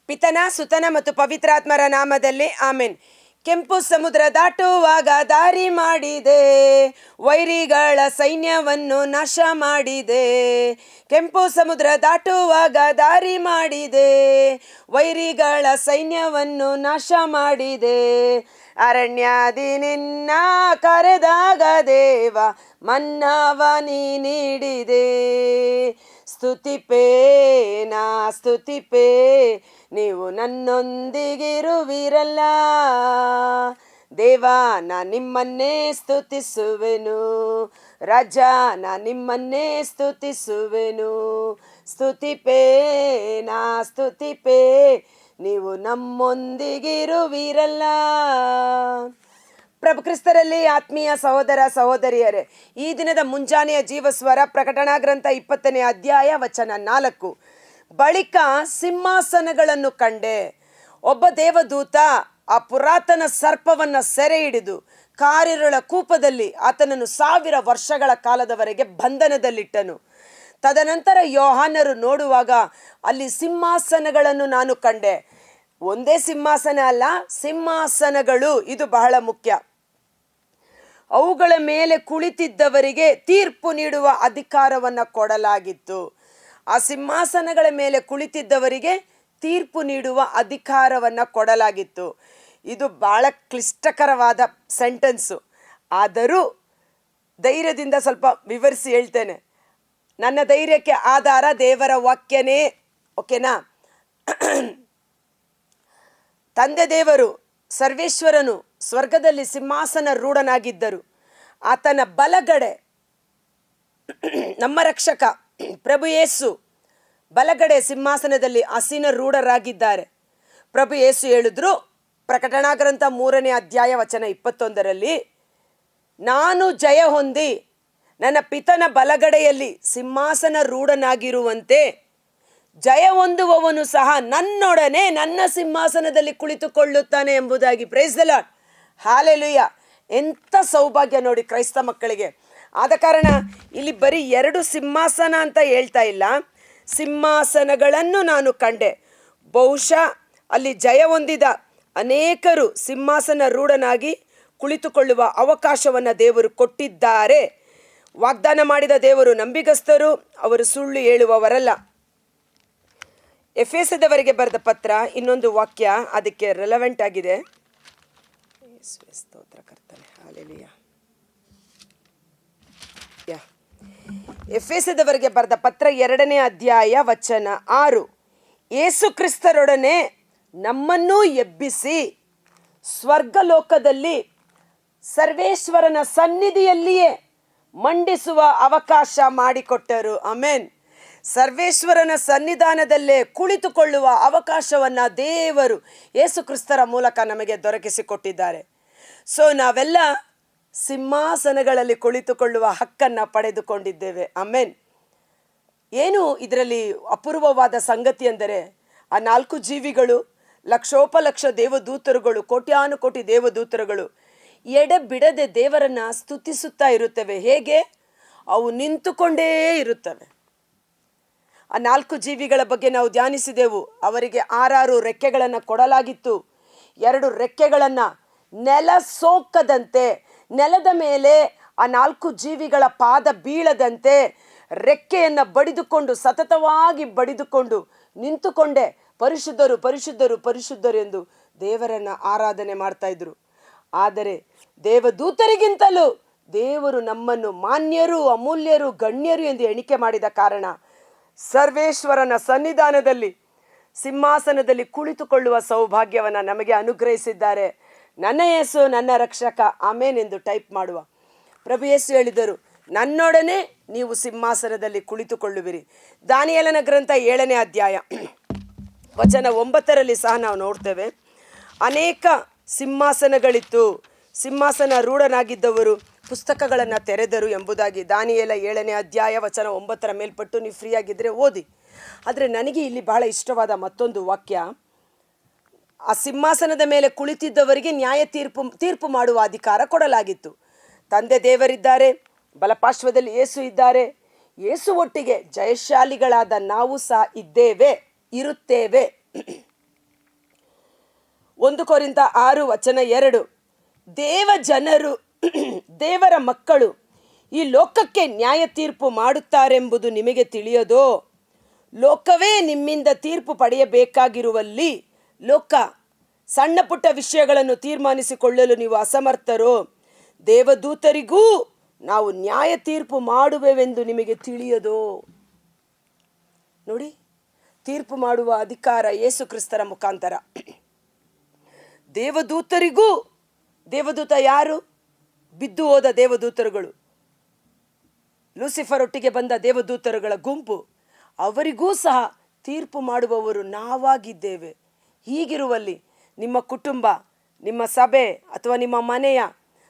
ಪಿತನ ಸುತನ ಮತ್ತು ಪವಿತ್ರಾತ್ಮರ ನಾಮದಲ್ಲಿ ಆಮೆನ್. ಕೆಂಪು ಸಮುದ್ರ ದಾಟುವಾಗ ದಾರಿ ಮಾಡಿದೆ, ವೈರಿಗಳ ಸೈನ್ಯವನ್ನು ನಾಶ ಮಾಡಿದೆ. ಕೆಂಪು ಸಮುದ್ರ ದಾಟುವಾಗ ದಾರಿ ಮಾಡಿದೆ, ವೈರಿಗಳ ಸೈನ್ಯವನ್ನು ನಾಶ ಮಾಡಿದೆ. ಅರಣ್ಯದಿ ನಿನ್ನ ಕರೆದಾಗ ದೇವ ಮನ್ನವ ನೀಡಿದೆ. ಸ್ತುತಿಪೇ ನಾ ಸ್ತುತಿಪೇ, ನೀವು ನನ್ನೊಂದಿಗಿರುವಿರಲ್ಲ. ದೇವ ನಾ ನಿಮ್ಮನ್ನೇ ಸ್ತುತಿಸುವೆನು, ರಾಜ ನಾ ನಿಮ್ಮನ್ನೇ ಸ್ತುತಿಸುವೆನು. ಸ್ತುತಿಪೇ ನಾ ಸ್ತುತಿಪೇ, ನೀವು ನಮ್ಮೊಂದಿಗಿರುವಿರಲ್ಲ. ಪ್ರಭು ಕ್ರಿಸ್ತರಲ್ಲಿ ಆತ್ಮೀಯ ಸಹೋದರ ಸಹೋದರಿಯರೇ, ಈ ದಿನದ ಮುಂಜಾನೆಯ ಜೀವಸ್ವರ ಪ್ರಕಟಣಾ ಗ್ರಂಥ 20ನೇ ಅಧ್ಯಾಯ ವಚನ 4. ಬಳಿಕ ಸಿಂಹಾಸನಗಳನ್ನು ಕಂಡೆ. ಒಬ್ಬ ದೇವದೂತ ಆ ಪುರಾತನ ಸರ್ಪವನ್ನು ಸೆರೆ ಹಿಡಿದು ಕಾರಿರುಳ ಕೂಪದಲ್ಲಿ ಆತನನ್ನು 1000 ವರ್ಷಗಳ ಕಾಲದವರೆಗೆ ಬಂಧನದಲ್ಲಿಟ್ಟನು. ತದನಂತರ ಯೋಹಾನರು ನೋಡುವಾಗ ಅಲ್ಲಿ ಸಿಂಹಾಸನಗಳನ್ನು ನಾನು ಕಂಡೆ. ಒಂದೇ ಸಿಂಹಾಸನ ಅಲ್ಲ, ಸಿಂಹಾಸನಗಳು. ಇದು ಬಹಳ ಮುಖ್ಯ. ಅವುಗಳ ಮೇಲೆ ಕುಳಿತಿದ್ದವರಿಗೆ ತೀರ್ಪು ನೀಡುವ ಅಧಿಕಾರವನ್ನು ಕೊಡಲಾಗಿತ್ತು. ಆ ಸಿಂಹಾಸನಗಳ ಮೇಲೆ ಕುಳಿತಿದ್ದವರಿಗೆ ತೀರ್ಪು ನೀಡುವ ಅಧಿಕಾರವನ್ನು ಕೊಡಲಾಗಿತ್ತು. ಇದು ಬಹಳ ಕ್ಲಿಷ್ಟಕರವಾದ ಸೆಂಟೆನ್ಸು. ಆದರೂ ಧೈರ್ಯದಿಂದ ಸ್ವಲ್ಪ ವಿವರಿಸಿ ಹೇಳ್ತೇನೆ. ನನ್ನ ಧೈರ್ಯಕ್ಕೆ ಆಧಾರ ದೇವರ ವಾಕ್ಯನೇ. ಓಕೆನಾ? ತಂದೆ ದೇವರು ಸರ್ವೇಶ್ವರನು ಸ್ವರ್ಗದಲ್ಲಿ ಸಿಂಹಾಸನ ರೂಢನಾಗಿದ್ದರು. ಆತನ ಬಲಗಡೆ ನಮ್ಮ ರಕ್ಷಕ ಪ್ರಭು ಯೇಸು ಬಲಗಡೆ ಸಿಂಹಾಸನದಲ್ಲಿ ಆಸೀನ ರೂಢರಾಗಿದ್ದಾರೆ. ಪ್ರಭು ಯೇಸು ಹೇಳಿದ್ರು ಪ್ರಕಟಣಾ ಗ್ರಂಥ 3ನೇ ಅಧ್ಯಾಯ ವಚನ 21ರಲ್ಲಿ, ನಾನು ಜಯ ಹೊಂದಿ ನನ್ನ ಪಿತನ ಬಲಗಡೆಯಲ್ಲಿ ಸಿಂಹಾಸನ ರೂಢನಾಗಿರುವಂತೆ ಜಯ ಹೊಂದುವವನು ಸಹ ನನ್ನೊಡನೆ ನನ್ನ ಸಿಂಹಾಸನದಲ್ಲಿ ಕುಳಿತುಕೊಳ್ಳುತ್ತಾನೆ ಎಂಬುದಾಗಿ. Praise the lord, hallelujah. ಎಂಥ ಸೌಭಾಗ್ಯ ನೋಡಿ ಕ್ರೈಸ್ತ ಮಕ್ಕಳಿಗೆ. ಆದ ಕಾರಣ ಇಲ್ಲಿ ಬರೀ 2 ಸಿಂಹಾಸನ ಅಂತ ಹೇಳ್ತಾ ಇಲ್ಲ, ಸಿಂಹಾಸನಗಳನ್ನು ನಾನು ಕಂಡೆ. ಬಹುಶಃ ಅಲ್ಲಿ ಜಯ ಹೊಂದಿದ ಅನೇಕರು ಸಿಂಹಾಸನ ರೂಢನಾಗಿ ಕುಳಿತುಕೊಳ್ಳುವ ಅವಕಾಶವನ್ನು ದೇವರು ಕೊಟ್ಟಿದ್ದಾರೆ. ವಾಗ್ದಾನ ಮಾಡಿದ ದೇವರು ನಂಬಿಗಸ್ತರು, ಅವರು ಸುಳ್ಳು ಹೇಳುವವರಲ್ಲ. ಎಫೆಸದವರಿಗೆ ಬರೆದ ಪತ್ರ ಇನ್ನೊಂದು ವಾಕ್ಯ ಅದಕ್ಕೆ ರೆಲೆವೆಂಟ್ ಆಗಿದೆ. ಸ್ತೋತ್ರ ಕರ್ತನೆ, ಹಾಲೆಲೂಯ. ಎಫೆಸದವರಿಗೆ ಬರೆದ ಪತ್ರ 2ನೇ ಅಧ್ಯಾಯ ವಚನ 6, ಯೇಸು ಕ್ರಿಸ್ತರೊಡನೆ ನಮ್ಮನ್ನೂ ಎಬ್ಬಿಸಿ ಸ್ವರ್ಗಲೋಕದಲ್ಲಿ ಸರ್ವೇಶ್ವರನ ಸನ್ನಿಧಿಯಲ್ಲಿಯೇ ಮಂಡಿಸುವ ಅವಕಾಶ ಮಾಡಿಕೊಟ್ಟರು. ಆಮೆನ್. ಸರ್ವೇಶ್ವರನ ಸನ್ನಿಧಾನದಲ್ಲೇ ಕುಳಿತುಕೊಳ್ಳುವ ಅವಕಾಶವನ್ನು ದೇವರು ಯೇಸು ಕ್ರಿಸ್ತರ ಮೂಲಕ ನಮಗೆ ದೊರಕಿಸಿಕೊಟ್ಟಿದ್ದಾರೆ. ಸೊ ನಾವೆಲ್ಲ ಸಿಂಹಾಸನಗಳಲ್ಲಿ ಕುಳಿತುಕೊಳ್ಳುವ ಹಕ್ಕನ್ನು ಪಡೆದುಕೊಂಡಿದ್ದೇವೆ. ಆಮೆನ್. ಏನು ಇದರಲ್ಲಿ ಅಪೂರ್ವವಾದ ಸಂಗತಿ ಅಂದರೆ, ಆ 4 ಜೀವಿಗಳು, ಲಕ್ಷೋಪಲಕ್ಷ ದೇವದೂತರುಗಳು, ಕೋಟ್ಯಾನುಕೋಟಿ ದೇವದೂತರುಗಳು ಎಡೆಬಿಡದೆ ದೇವರನ್ನು ಸ್ತುತಿಸುತ್ತಾ ಇರುತ್ತವೆ. ಹೇಗೆ? ಅವು ನಿಂತುಕೊಂಡೇ ಇರುತ್ತವೆ. ಆ 4 ಜೀವಿಗಳ ಬಗ್ಗೆ ನಾವು ಧ್ಯಾನಿಸಿದೆವು. ಅವರಿಗೆ 6 ರೆಕ್ಕೆಗಳನ್ನು ಕೊಡಲಾಗಿತ್ತು. 2 ರೆಕ್ಕೆಗಳನ್ನು ನೆಲ ಸೋಕದಂತೆ, ನೆಲದ ಮೇಲೆ ಆ 4 ಜೀವಿಗಳ ಪಾದ ಬೀಳದಂತೆ ರೆಕ್ಕೆಯನ್ನು ಬಡಿದುಕೊಂಡು, ಸತತವಾಗಿ ಬಡಿದುಕೊಂಡು ನಿಂತುಕೊಂಡೇ ಪರಿಶುದ್ಧರು ಪರಿಶುದ್ಧರು ಪರಿಶುದ್ಧರು ಎಂದು ದೇವರನ್ನು ಆರಾಧನೆ ಮಾಡ್ತಾ ಇದ್ರು. ಆದರೆ ದೇವದೂತರಿಗಿಂತಲೂ ದೇವರು ನಮ್ಮನ್ನು ಮಾನ್ಯರು, ಅಮೂಲ್ಯರು, ಗಣ್ಯರು ಎಂದು ಎಣಿಕೆ ಮಾಡಿದ ಕಾರಣ ಸರ್ವೇಶ್ವರನ ಸನ್ನಿಧಾನದಲ್ಲಿ ಸಿಂಹಾಸನದಲ್ಲಿ ಕುಳಿತುಕೊಳ್ಳುವ ಸೌಭಾಗ್ಯವನ್ನು ನಮಗೆ ಅನುಗ್ರಹಿಸಿದ್ದಾರೆ. ನನ್ನ ಯೇಸು ನನ್ನ ರಕ್ಷಕ, ಆಮೇನ್ ಎಂದು ಟೈಪ್ ಮಾಡುವ. ಪ್ರಭು ಯೇಸು ಹೇಳಿದರು, ನನ್ನೊಡನೆ ನೀವು ಸಿಂಹಾಸನದಲ್ಲಿ ಕುಳಿತುಕೊಳ್ಳುವಿರಿ. ದಾನಿಯೇಲನ ಗ್ರಂಥ 7ನೇ ಅಧ್ಯಾಯ ವಚನ 9ರಲ್ಲಿ ಸಹ ನಾವು ನೋಡ್ತೇವೆ. ಅನೇಕ ಸಿಂಹಾಸನಗಳಿತ್ತು, ಸಿಂಹಾಸನ ರೂಢನಾಗಿದ್ದವರು ಪುಸ್ತಕಗಳನ್ನು ತೆರೆದರು ಎಂಬುದಾಗಿ. ದಾನಿಯೇಲ 7ನೇ ಅಧ್ಯಾಯ ವಚನ 9ರ ಮೇಲ್ಪಟ್ಟು ನೀವು ಫ್ರೀ ಆಗಿದ್ದರೆ ಓದಿ. ಆದರೆ ನನಗೆ ಇಲ್ಲಿ ಬಹಳ ಇಷ್ಟವಾದ ಮತ್ತೊಂದು ವಾಕ್ಯ, ಆ ಸಿಂಹಾಸನದ ಮೇಲೆ ಕುಳಿತಿದ್ದವರಿಗೆ ನ್ಯಾಯ ತೀರ್ಪು ಮಾಡುವ ಅಧಿಕಾರ ಕೊಡಲಾಗಿತ್ತು. ತಂದೆ ದೇವರಿದ್ದಾರೆ, ಬಲಪಾರ್ಶ್ವದಲ್ಲಿ ಯೇಸು ಇದ್ದಾರೆ. ಯೇಸು ಒಟ್ಟಿಗೆ ಜಯಶಾಲಿಗಳಾದ ನಾವು ಸಹ ಇರುತ್ತೇವೆ. 1 ಕೊರಿಂಥ 6:2, ದೇವ ಜನರು ದೇವರ ಮಕ್ಕಳು ಈ ಲೋಕಕ್ಕೆ ನ್ಯಾಯ ತೀರ್ಪು ಮಾಡುತ್ತಾರೆಂಬುದು ನಿಮಗೆ ತಿಳಿಯದೋ? ಲೋಕವೇ ನಿಮ್ಮಿಂದ ತೀರ್ಪು ಪಡೆಯಬೇಕಾಗಿರುವಲ್ಲಿ ಲೋಕ ಸಣ್ಣ ಪುಟ್ಟ ವಿಷಯಗಳನ್ನು ತೀರ್ಮಾನಿಸಿಕೊಳ್ಳಲು ನೀವು ಅಸಮರ್ಥರೋ? ದೇವದೂತರಿಗೂ ನಾವು ನ್ಯಾಯ ತೀರ್ಪು ಮಾಡುವೆವೆಂದು ನಿಮಗೆ ತಿಳಿಯದೋ? ನೋಡಿ, ತೀರ್ಪು ಮಾಡುವ ಅಧಿಕಾರ ಯೇಸು ಕ್ರಿಸ್ತರ ಮುಖಾಂತರ. ದೇವದೂತರಿಗೂ, ದೇವದೂತ ಯಾರು? ಬಿದ್ದು ಹೋದ ದೇವದೂತರುಗಳು, ಲೂಸಿಫರ್ ಒಟ್ಟಿಗೆ ಬಂದ ದೇವದೂತರುಗಳ ಗುಂಪು, ಅವರಿಗೂ ಸಹ ತೀರ್ಪು ಮಾಡುವವರು ನಾವಾಗಿದ್ದೇವೆ. ಹೀಗಿರುವಲ್ಲಿ ನಿಮ್ಮ ಕುಟುಂಬ, ನಿಮ್ಮ ಸಭೆ ಅಥವಾ ನಿಮ್ಮ ಮನೆಯ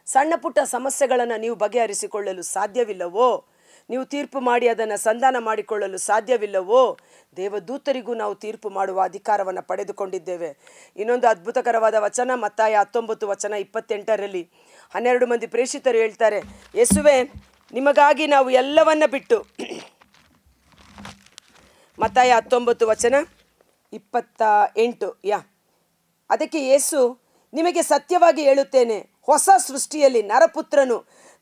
ಸಣ್ಣ ಪುಟ್ಟ ಸಮಸ್ಯೆಗಳನ್ನು ನೀವು ಬಗೆಹರಿಸಿಕೊಳ್ಳಲು ಸಾಧ್ಯವಿಲ್ಲವೋ? ನೀವು ತೀರ್ಪು ಮಾಡಿ ಅದನ್ನು ಸಂಧಾನ ಮಾಡಿಕೊಳ್ಳಲು ಸಾಧ್ಯವಿಲ್ಲವೋ? ದೇವದೂತರಿಗೂ ನಾವು ತೀರ್ಪು ಮಾಡುವ ಅಧಿಕಾರವನ್ನು ಪಡೆದುಕೊಂಡಿದ್ದೇವೆ. ಇನ್ನೊಂದು ಅದ್ಭುತಕರವಾದ ವಚನ, ಮತ್ತಾಯ 19:28 12 ಮಂದಿ ಪ್ರೇಷಿತರು ಹೇಳ್ತಾರೆ, ಯೇಸುವೆ, ನಿಮಗಾಗಿ ನಾವು ಎಲ್ಲವನ್ನ ಬಿಟ್ಟು. ಮತ್ತಾಯ 19:28. ಅದಕ್ಕೆ ಯೇಸು, ನಿಮಗೆ ಸತ್ಯವಾಗಿ ಹೇಳುತ್ತೇನೆ, ಹೊಸ ಸೃಷ್ಟಿಯಲ್ಲಿ ನರಪುತ್ರನು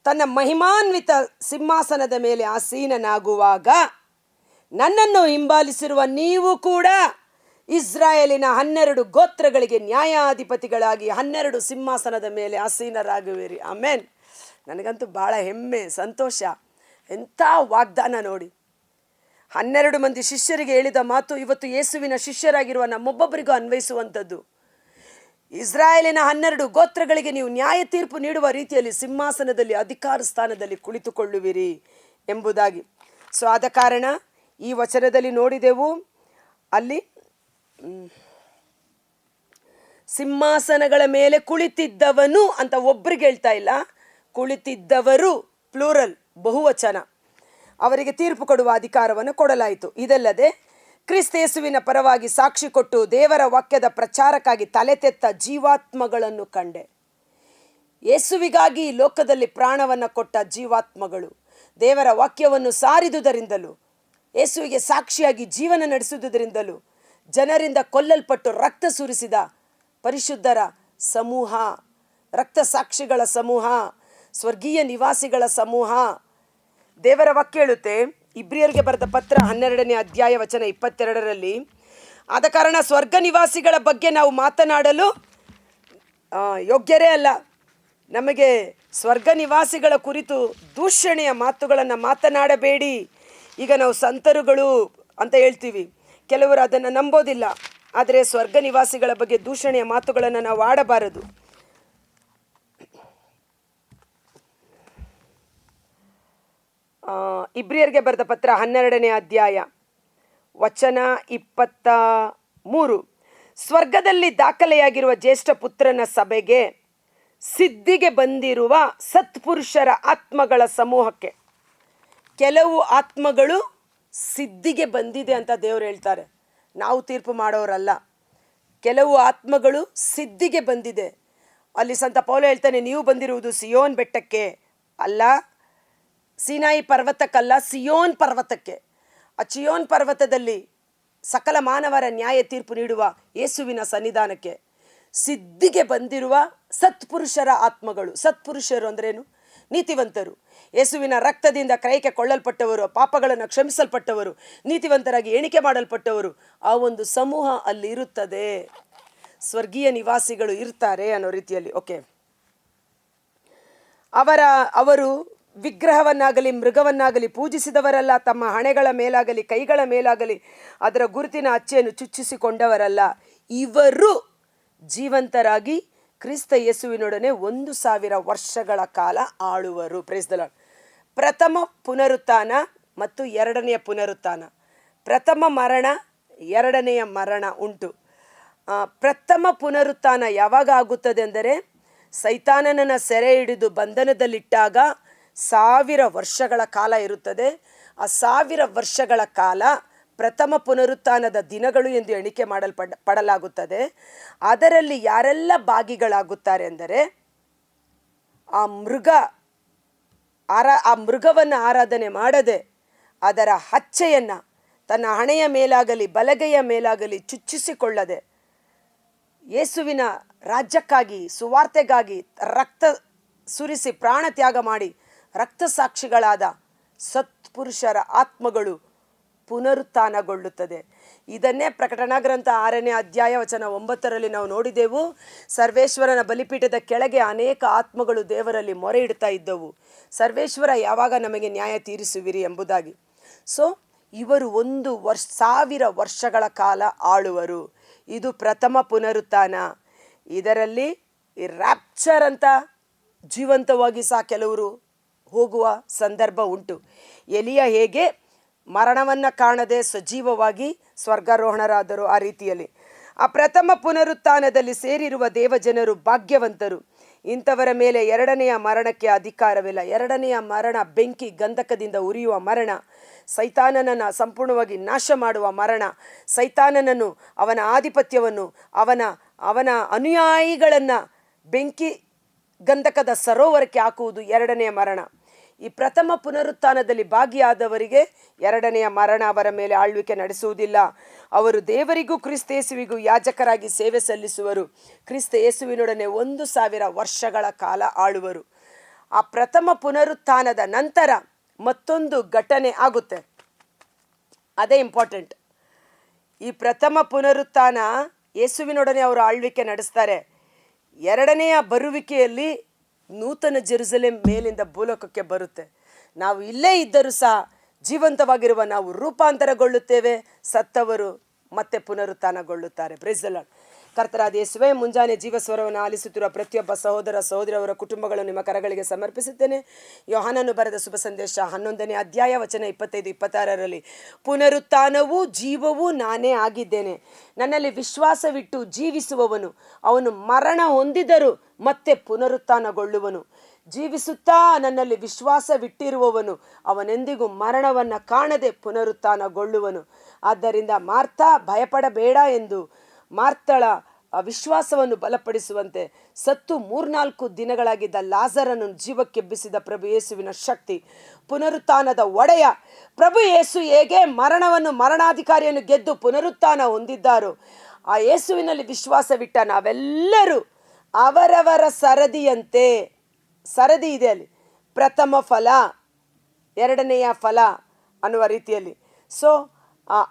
ತನ್ನ ಮಹಿಮಾನ್ವಿತ ಸಿಂಹಾಸನದ ಮೇಲೆ ಆಸೀನನಾಗುವಾಗ ನನ್ನನ್ನು ಹಿಂಬಾಲಿಸಿರುವ ನೀವು ಕೂಡ ಇಸ್ರಾಯೇಲಿನ 12 ಗೋತ್ರಗಳಿಗೆ ನ್ಯಾಯಾಧಿಪತಿಗಳಾಗಿ 12 ಸಿಂಹಾಸನದ ಮೇಲೆ ಆಸೀನರಾಗುವಿರಿ. ಆಮೇನ್. ನನಗಂತೂ ಭಾಳ ಹೆಮ್ಮೆ, ಸಂತೋಷ. ಎಂಥ ವಾಗ್ದಾನ ನೋಡಿ. 12 ಮಂದಿ ಶಿಷ್ಯರಿಗೆ ಹೇಳಿದ ಮಾತು ಇವತ್ತು ಯೇಸುವಿನ ಶಿಷ್ಯರಾಗಿರುವ ನಮ್ಮೊಬ್ಬೊಬ್ಬರಿಗೂ ಅನ್ವಯಿಸುವಂಥದ್ದು. ಇಸ್ರಾಯೇಲಿನ 12 ಗೋತ್ರಗಳಿಗೆ ನೀವು ನ್ಯಾಯ ತೀರ್ಪು ನೀಡುವ ರೀತಿಯಲ್ಲಿ ಸಿಂಹಾಸನದಲ್ಲಿ ಅಧಿಕಾರ ಸ್ಥಾನದಲ್ಲಿ ಕುಳಿತುಕೊಳ್ಳುವಿರಿ ಎಂಬುದಾಗಿ. ಸೊ ಆದ ಕಾರಣ ಈ ವಚನದಲ್ಲಿ ನೋಡಿದೆವು, ಅಲ್ಲಿ ಸಿಂಹಾಸನಗಳ ಮೇಲೆ ಕುಳಿತಿದ್ದವನು ಅಂತ ಒಬ್ರಿಗೆ ಹೇಳ್ತಾ ಇಲ್ಲ, ಕುಳಿತಿದ್ದವರು ಪ್ಲೂರಲ್, ಬಹುವಚನ. ಅವರಿಗೆ ತೀರ್ಪು ಕೊಡುವ ಅಧಿಕಾರವನ್ನು ಕೊಡಲಾಯಿತು. ಇದಲ್ಲದೆ ಕ್ರಿಸ್ತೇಸುವಿನ ಪರವಾಗಿ ಸಾಕ್ಷಿ ಕೊಟ್ಟು ದೇವರ ವಾಕ್ಯದ ಪ್ರಚಾರಕ್ಕಾಗಿ ತಲೆತೆತ್ತ ಜೀವಾತ್ಮಗಳನ್ನು ಕಂಡೆ. ಯೇಸುವಿಗಾಗಿ ಲೋಕದಲ್ಲಿ ಪ್ರಾಣವನ್ನು ಕೊಟ್ಟ ಜೀವಾತ್ಮಗಳು ದೇವರ ವಾಕ್ಯವನ್ನು ಸಾರಿದುದರಿಂದಲೂ ಯೇಸುವಿಗೆ ಸಾಕ್ಷಿಯಾಗಿ ಜೀವನ ನಡೆಸುವುದರಿಂದಲೂ ಜನರಿಂದ ಕೊಲ್ಲಲ್ಪಟ್ಟು ರಕ್ತ ಸುರಿಸಿದ ಪರಿಶುದ್ಧರ ಸಮೂಹ, ರಕ್ತ ಸಾಕ್ಷಿಗಳ ಸಮೂಹ, ಸ್ವರ್ಗೀಯ ನಿವಾಸಿಗಳ ಸಮೂಹ. ದೇವರ ವಾಕ್ಯ ಹೇಳುತ್ತೆ, ಇಬ್ರಿಯರಿಗೆ ಬರೆದ ಪತ್ರ 12:22 ಆದ ಕಾರಣ ಸ್ವರ್ಗ ನಿವಾಸಿಗಳ ಬಗ್ಗೆ ನಾವು ಮಾತನಾಡಲು ಯೋಗ್ಯರೇ ಅಲ್ಲ. ನಮಗೆ ಸ್ವರ್ಗ ನಿವಾಸಿಗಳ ಕುರಿತು ದೂಷಣೆಯ ಮಾತುಗಳನ್ನು ಮಾತನಾಡಬೇಡಿ. ಈಗ ನಾವು ಸಂತರುಗಳು ಅಂತ ಹೇಳ್ತೀವಿ, ಕೆಲವರು ಅದನ್ನು ನಂಬೋದಿಲ್ಲ. ಆದರೆ ಸ್ವರ್ಗ ನಿವಾಸಿಗಳ ಬಗ್ಗೆ ದೂಷಣೆಯ ಮಾತುಗಳನ್ನು ನಾವು ಆಡಬಾರದು. ಇಬ್ರಿಯರಿಗೆ ಬರೆದ ಪತ್ರ 12:23 ಸ್ವರ್ಗದಲ್ಲಿ ದಾಖಲೆಯಾಗಿರುವ ಜ್ಯೇಷ್ಠ ಪುತ್ರನ ಸಭೆಗೆ ಸಿದ್ಧಿಗೆ ಬಂದಿರುವ ಸತ್ಪುರುಷರ ಆತ್ಮಗಳ ಸಮೂಹಕ್ಕೆ. ಕೆಲವು ಆತ್ಮಗಳು ಸಿದ್ಧಿಗೆ ಬಂದಿದೆ ಅಂತ ದೇವರು ಹೇಳ್ತಾರೆ, ನಾವು ತೀರ್ಪು ಮಾಡೋರಲ್ಲ. ಕೆಲವು ಆತ್ಮಗಳು ಸಿದ್ಧಿಗೆ ಬಂದಿದೆ. ಅಲ್ಲಿ ಸಂತ ಪೌಲ ಹೇಳ್ತಾನೆ, ನೀವು ಬಂದಿರುವುದು ಸಿಯೋನ್ ಬೆಟ್ಟಕ್ಕೆ ಅಲ್ಲ, ಸೀನಾಯಿ ಪರ್ವತಕ್ಕಲ್ಲ, ಸಿಯೋನ್ ಪರ್ವತಕ್ಕೆ. ಆ ಸಿಯೋನ್ ಪರ್ವತದಲ್ಲಿ ಸಕಲ ಮಾನವರ ನ್ಯಾಯ ತೀರ್ಪು ನೀಡುವ ಯೇಸುವಿನ ಸನ್ನಿಧಾನಕ್ಕೆ ಸಿದ್ಧಿಗೆ ಬಂದಿರುವ ಸತ್ಪುರುಷರ ಆತ್ಮಗಳು. ಸತ್ಪುರುಷರು ಅಂದ್ರೇನು? ನೀತಿವಂತರು, ಯೇಸುವಿನ ರಕ್ತದಿಂದ ಕ್ರಯಕ್ಕೆ ಕೊಳ್ಳಲ್ಪಟ್ಟವರು, ಪಾಪಗಳನ್ನು ಕ್ಷಮಿಸಲ್ಪಟ್ಟವರು, ನೀತಿವಂತರಾಗಿ ಎಣಿಕೆ ಮಾಡಲ್ಪಟ್ಟವರು. ಆ ಒಂದು ಸಮೂಹ ಅಲ್ಲಿ ಇರುತ್ತದೆ. ಸ್ವರ್ಗೀಯ ನಿವಾಸಿಗಳು ಇರ್ತಾರೆ ಅನ್ನೋ ರೀತಿಯಲ್ಲಿ. ಓಕೆ, ಅವರು ವಿಗ್ರಹವನ್ನಾಗಲಿ ಮೃಗವನ್ನಾಗಲಿ ಪೂಜಿಸಿದವರಲ್ಲ, ತಮ್ಮ ಹಣೆಗಳ ಮೇಲಾಗಲಿ ಕೈಗಳ ಮೇಲಾಗಲಿ ಅದರ ಗುರುತಿನ ಅಚ್ಚೆಯನ್ನು ಚುಚ್ಚಿಸಿಕೊಂಡವರಲ್ಲ. ಇವರು ಜೀವಂತರಾಗಿ ಕ್ರಿಸ್ತ ಯೇಸುವಿನೊಡನೆ 1000 ವರ್ಷಗಳ ಕಾಲ ಆಳುವರು. Praise the lord. ಪ್ರಥಮ ಪುನರುತ್ಥಾನ ಮತ್ತು ಎರಡನೆಯ ಪುನರುತ್ಥಾನ. ಪ್ರಥಮ ಮರಣ, ಎರಡನೆಯ ಮರಣ ಉಂಟು. ಪ್ರಥಮ ಪುನರುತ್ಥಾನ ಯಾವಾಗ ಆಗುತ್ತದೆ ಅಂದರೆ, ಸೈತಾನನನ್ನು ಸೆರೆ ಹಿಡಿದು ಬಂಧನದಲ್ಲಿಟ್ಟಾಗ 1000 ವರ್ಷಗಳ ಕಾಲ ಇರುತ್ತದೆ. ಆ 1000 ವರ್ಷಗಳ ಕಾಲ ಪ್ರಥಮ ಪುನರುತ್ಥಾನದ ದಿನಗಳು ಎಂದು ಎಣಿಕೆ ಪಡಲಾಗುತ್ತದೆ. ಅದರಲ್ಲಿ ಯಾರೆಲ್ಲ ಭಾಗಿಗಳಾಗುತ್ತಾರೆ ಅಂದರೆ, ಆ ಮೃಗವನ್ನು ಆರಾಧನೆ ಮಾಡದೆ ಅದರ ಹಚ್ಚೆಯನ್ನು ತನ್ನ ಹಣೆಯ ಮೇಲಾಗಲಿ ಬಲಗೈಯ ಮೇಲಾಗಲಿ ಚುಚ್ಚಿಸಿಕೊಳ್ಳದೆ ಯೇಸುವಿನ ರಾಜ್ಯಕ್ಕಾಗಿ ಸುವಾರ್ತೆಗಾಗಿ ರಕ್ತ ಸುರಿಸಿ ಪ್ರಾಣ ತ್ಯಾಗ ಮಾಡಿ ರಕ್ತ ಸಾಕ್ಷಿಗಳಾದ ಸತ್ಪುರುಷರ ಆತ್ಮಗಳು ಪುನರುತ್ಥಾನಗೊಳ್ಳುತ್ತದೆ. ಇದನ್ನೇ ಪ್ರಕಟಣಾ ಗ್ರಂಥ 6ನೇ ಅಧ್ಯಾಯ ವಚನ 9ರಲ್ಲಿ ನಾವು ನೋಡಿದೆವು. ಸರ್ವೇಶ್ವರನ ಬಲಿಪೀಠದ ಕೆಳಗೆ ಅನೇಕ ಆತ್ಮಗಳು ದೇವರಲ್ಲಿ ಮೊರೆ ಇಡ್ತಾ ಇದ್ದವು, ಸರ್ವೇಶ್ವರ ಯಾವಾಗ ನಮಗೆ ನ್ಯಾಯ ತೀರಿಸುವಿರಿ ಎಂಬುದಾಗಿ. ಸೊ ಇವರು 1000 ವರ್ಷಗಳ ಕಾಲ ಆಳುವರು. ಇದು ಪ್ರಥಮ ಪುನರುತ್ಥಾನ. ಇದರಲ್ಲಿ ಈ ರ್ಯಾಪ್ಚರ್ ಅಂತ ಜೀವಂತವಾಗಿ ಸಹ ಕೆಲವರು ಹೋಗುವ ಸಂದರ್ಭ ಉಂಟು. ಎಲಿಯ ಹೇಗೆ ಮರಣವನ್ನು ಕಾಣದೆ ಸಜೀವವಾಗಿ ಸ್ವರ್ಗಾರೋಹಣರಾದರು, ಆ ರೀತಿಯಲ್ಲಿ ಆ ಪ್ರಥಮ ಪುನರುತ್ಥಾನದಲ್ಲಿ ಸೇರಿರುವ ದೇವಜನರು ಭಾಗ್ಯವಂತರು. ಇಂಥವರ ಮೇಲೆ ಎರಡನೆಯ ಮರಣಕ್ಕೆ ಅಧಿಕಾರವಿಲ್ಲ. ಎರಡನೆಯ ಮರಣ ಬೆಂಕಿ ಗಂಧಕದಿಂದ ಉರಿಯುವ ಮರಣ, ಸೈತಾನನನ್ನು ಸಂಪೂರ್ಣವಾಗಿ ನಾಶ ಮಾಡುವ ಮರಣ, ಸೈತಾನನನ್ನು ಅವನ ಆಧಿಪತ್ಯವನ್ನು ಅವನ ಅನುಯಾಯಿಗಳನ್ನು ಬೆಂಕಿ ಗಂಧಕದ ಸರೋವರಕ್ಕೆ ಹಾಕುವುದು ಎರಡನೆಯ ಮರಣ. ಈ ಪ್ರಥಮ ಪುನರುತ್ಥಾನದಲ್ಲಿ ಭಾಗಿಯಾದವರಿಗೆ ಎರಡನೆಯ ಮರಣ ಅವರ ಮೇಲೆ ಆಳ್ವಿಕೆ ನಡೆಸುವುದಿಲ್ಲ. ಅವರು ದೇವರಿಗೂ ಕ್ರಿಸ್ತ ಯೇಸುವಿಗೂ ಯಾಜಕರಾಗಿ ಸೇವೆ ಸಲ್ಲಿಸುವರು. ಕ್ರಿಸ್ತ ಯೇಸುವಿನೊಡನೆ 1000 ವರ್ಷಗಳ ಕಾಲ ಆಳುವರು. ಆ ಪ್ರಥಮ ಪುನರುತ್ಥಾನದ ನಂತರ ಮತ್ತೊಂದು ಘಟನೆ ಆಗುತ್ತೆ, ಅದೇ ಇಂಪಾರ್ಟೆಂಟ್. ಈ ಪ್ರಥಮ ಪುನರುತ್ಥಾನ ಯೇಸುವಿನೊಡನೆ ಅವರು ಆಳ್ವಿಕೆ ನಡೆಸ್ತಾರೆ. ಎರಡನೆಯ ಬರುವಿಕೆಯಲ್ಲಿ ನೂತನ ಜೆರುಸಲೇಮ್ ಮೇಲಿಂದ ಭೂಲೋಕಕ್ಕೆ ಬರುತ್ತೆ. ನಾವು ಇಲ್ಲೇ ಇದ್ದರೂ ಸಹ ಜೀವಂತವಾಗಿರುವ ನಾವು ರೂಪಾಂತರಗೊಳ್ಳುತ್ತೇವೆ, ಸತ್ತವರು ಮತ್ತೆ ಪುನರುತ್ಥಾನಗೊಳ್ಳುತ್ತಾರೆ. Price the lord. ಕರ್ತನಾದ ಯೇಸುವೇ, ಮುಂಜಾನೆ ಜೀವಸ್ವರವನ್ನು ಆಲಿಸುತ್ತಿರುವ ಪ್ರತಿಯೊಬ್ಬ ಸಹೋದರ ಸಹೋದರಿಯವರ ಕುಟುಂಬಗಳನ್ನು ನಿಮ್ಮ ಕರಗಳಿಗೆ ಸಮರ್ಪಿಸುತ್ತೇನೆ. ಯೋಹಾನನು ಬರೆದ ಶುಭ ಸಂದೇಶ 11ನೇ ಅಧ್ಯಾಯ ವಚನ 25-26ರಲ್ಲಿ, ಪುನರುತ್ಥಾನವೂ ಜೀವವೂ ನಾನೇ ಆಗಿದ್ದೇನೆ. ನನ್ನಲ್ಲಿ ವಿಶ್ವಾಸವಿಟ್ಟು ಜೀವಿಸುವವನು ಅವನು ಮರಣ ಹೊಂದಿದರೂ ಮತ್ತೆ ಪುನರುತ್ಥಾನಗೊಳ್ಳುವನು. ಜೀವಿಸುತ್ತಾ ನನ್ನಲ್ಲಿ ವಿಶ್ವಾಸವಿಟ್ಟಿರುವವನು ಅವನೆಂದಿಗೂ ಮರಣವನ್ನು ಕಾಣದೆ ಪುನರುತ್ಥಾನಗೊಳ್ಳುವನು. ಆದ್ದರಿಂದ ಮಾರ್ತಾ, ಭಯಪಡಬೇಡ ಎಂದು ಮಾರ್ತಳ ವಿಶ್ವಾಸವನ್ನು ಬಲಪಡಿಸುವಂತೆ ಸತ್ತು 3-4 ದಿನಗಳಾಗಿದ್ದ ಲಾಜರನ್ನು ಜೀವಕ್ಕೆಬ್ಬಿಸಿದ ಪ್ರಭು ಯೇಸುವಿನ ಶಕ್ತಿ, ಪುನರುತ್ಥಾನದ ಒಡೆಯ ಪ್ರಭು ಯೇಸು ಹೇಗೆ ಮರಣಾಧಿಕಾರಿಯನ್ನು ಗೆದ್ದು ಪುನರುತ್ಥಾನ ಹೊಂದಿದ್ದಾರೋ, ಆ ಯೇಸುವಿನಲ್ಲಿ ವಿಶ್ವಾಸವಿಟ್ಟ ನಾವೆಲ್ಲರೂ ಅವರವರ ಸರದಿಯಂತೆ, ಸರದಿ ಇದೆ ಅಲ್ಲಿ, ಪ್ರಥಮ ಫಲ, ಎರಡನೆಯ ಫಲ ಅನ್ನುವ ರೀತಿಯಲ್ಲಿ. ಸೊ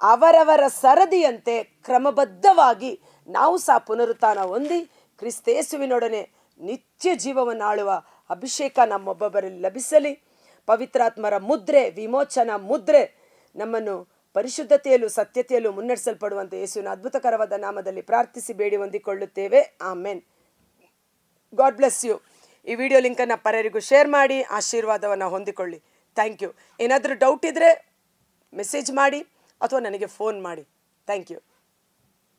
ಅವರವರ ಸರದಿಯಂತೆ ಕ್ರಮಬದ್ಧವಾಗಿ ನಾವು ಸಹ ಪುನರುತ್ಥಾನ ಹೊಂದಿ ಕ್ರಿಸ್ತೇಸುವಿನೊಡನೆ ನಿತ್ಯ ಜೀವವನ್ನು ಆಳುವ ಅಭಿಷೇಕ ನಮ್ಮೊಬ್ಬೊಬ್ಬರಲ್ಲಿ ಲಭಿಸಲಿ. ಪವಿತ್ರಾತ್ಮರ ಮುದ್ರೆ, ವಿಮೋಚನಾ ಮುದ್ರೆ ನಮ್ಮನ್ನು ಪರಿಶುದ್ಧತೆಯಲ್ಲೂ ಸತ್ಯತೆಯಲ್ಲೂ ಮುನ್ನಡೆಸಲ್ಪಡುವಂತೆ ಯೇಸುವಿನ ಅದ್ಭುತಕರವಾದ ನಾಮದಲ್ಲಿ ಪ್ರಾರ್ಥಿಸಿ ಬೇಡಿ ಹೊಂದಿಕೊಳ್ಳುತ್ತೇವೆ. ಆಮೆನ್. God bless you. ಈ ವಿಡಿಯೋ ಲಿಂಕನ್ನು ಪರರಿಗೂ ಶೇರ್ ಮಾಡಿ ಆಶೀರ್ವಾದವನ್ನು ಹೊಂದಿಕೊಳ್ಳಿ. Thank you. ಏನಾದರೂ ಡೌಟ್ ಇದ್ದರೆ ಮೆಸೇಜ್ ಮಾಡಿ ಅಥವಾ ನನಗೆ ಫೋನ್ ಮಾಡಿ. Thank you.